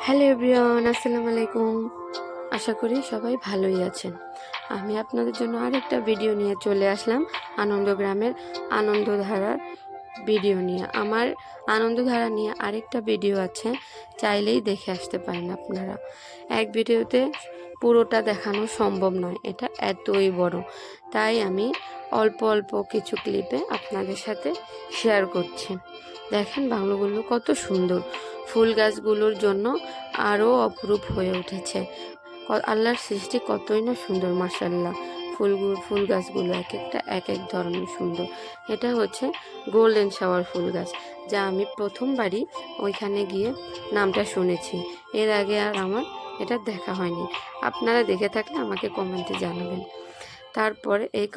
Hello everyone, আসসালামু আলাইকুম। আশা করি সবাই ভালোই আছেন। আমি আপনাদের জন্য আরেকটা ভিডিও নিয়ে চলে আসলাম। আনন্দগ্রামের আনন্দধারার ভিডিও নিয়ে। আমার আনন্দধারা নিয়ে আরেকটা ভিডিও আছে, চাইলেই দেখে আসতে পারেন আপনারা। এক ভিডিওতে পুরোটা দেখানো সম্ভব নয়, এটা এতই বড়, তাই আমি অল্প অল্প কিছু ক্লিপে আপনাদের সাথে শেয়ার করছি। দেখেন বাংলোগুলো কত সুন্দর, ফুল গাছগুলোর জন্য আরও অপরূপ হয়ে উঠেছে। আল্লাহর সৃষ্টি কতই না সুন্দর, মাশাআল্লাহ। ফুল গাছগুলো এক একটা এক এক ধরনের সুন্দর। এটা হচ্ছে গোল্ডেন শাওয়ার ফুল গাছ, যা আমি প্রথমবারই ওইখানে গিয়ে নামটা শুনেছি। এর আগে আর আমার এটা দেখা হয়নি। আপনারা দেখে থাকলে আমাকে কমেন্টে জানাবেন। তারপর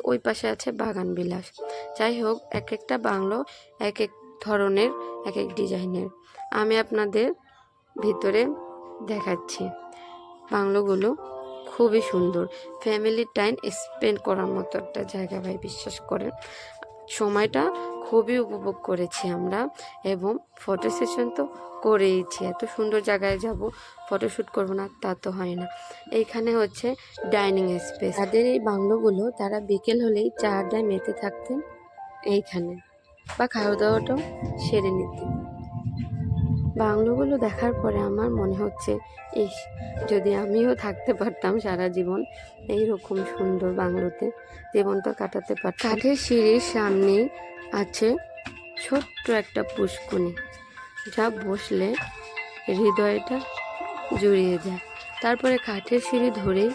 ওই পাশে আছে বাগান বিলাস। যাই হোক, এক একটা বাংলো এক এক ধরনের, এক এক ডিজাইনের। আমি আপনাদের ভিতরে দেখাচ্ছি। বাংলোগুলো খুবই সুন্দর, ফ্যামিলি টাইম স্পেন্ড করার মতো একটা জায়গা ভাই, বিশ্বাস করেন। সময়টা খুবই উপভোগ করেছি আমরা, এবং ফটো সেশন তো করেইছি। এত সুন্দর জায়গায় যাব, ফটোশ্যুট করবো না তা তো হয় না। এইখানে হচ্ছে ডাইনিং স্পেস। তাদের এই বাংলোগুলো তারা বিকেল হলেই চা আড্ডায় মেতে থাকতেন এইখানে, বা খাওয়া দাওয়াটাও সেরে নিতেন। বাংলোগুলো দেখার পরে আমার মনে হচ্ছে, ইস, যদি আমিও থাকতে পারতাম সারা জীবন এইরকম সুন্দর বাংলোতে, জীবনটা কাটাতে পারতাম। কাঠের সিঁড়ির সামনে আছে ছোট্ট একটা পুষ্কুনি, যা বসলে হৃদয়টা জুড়িয়ে যায়। তারপরে কাঠের সিঁড়ি ধরেই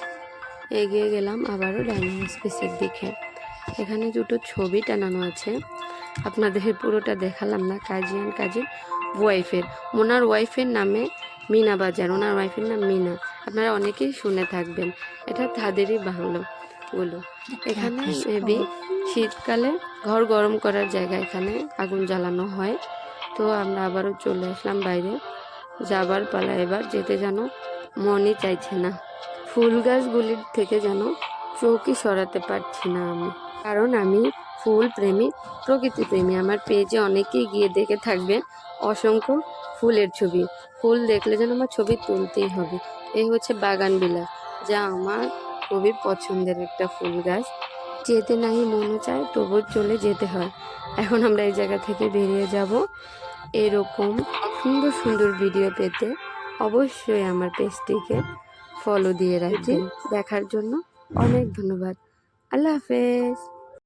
এগিয়ে গেলাম আবারও ডাইনিং স্পেসের দিকে। এখানে দুটো ছবি টানানো আছে, আপনাদের পুরোটা দেখালাম না। কাজীর ওয়াইফের, ওনার ওয়াইফের নামে মিনা বাজার, ওনার ওয়াইফের নাম মিনা। আপনারা অনেকেই শুনে থাকবেন। এটা তাদেরই বাংলোগুলো। এখানে মেবি শীতকালে ঘর গরম করার জায়গা, এখানে আগুন জ্বালানো হয়। তো আমরা আবারও চলে আসলাম বাইরে, যাবার পালা। এবার যেতে যেন মনই চাইছে না। ফুল গাছগুলির থেকে যেন চোখই সরাতে পারছি না আমি, কারণ আমি ফুল প্রেমী, প্রকৃতি প্রেমী। আমার পেজে অনেকেই গিয়ে দেখে থাকবেন অসংখ্য ফুলের ছবি। ফুল দেখলে যেন আমার ছবি তুলতেই হবে। এই হচ্ছে বাগান বিলাস, যা আমার খুবই পছন্দের একটা ফুল গাছ। যেতে নাই মনে চায়, তবু চলে যেতে হয়। এখন আমরা এই জায়গা থেকে বেরিয়ে যাব। এরকম সুন্দর সুন্দর ভিডিও পেতে অবশ্যই আমার পেজটিকে ফলো দিয়ে রাখবেন। দেখার জন্য অনেক ধন্যবাদ। আল্লাহ হাফেজ।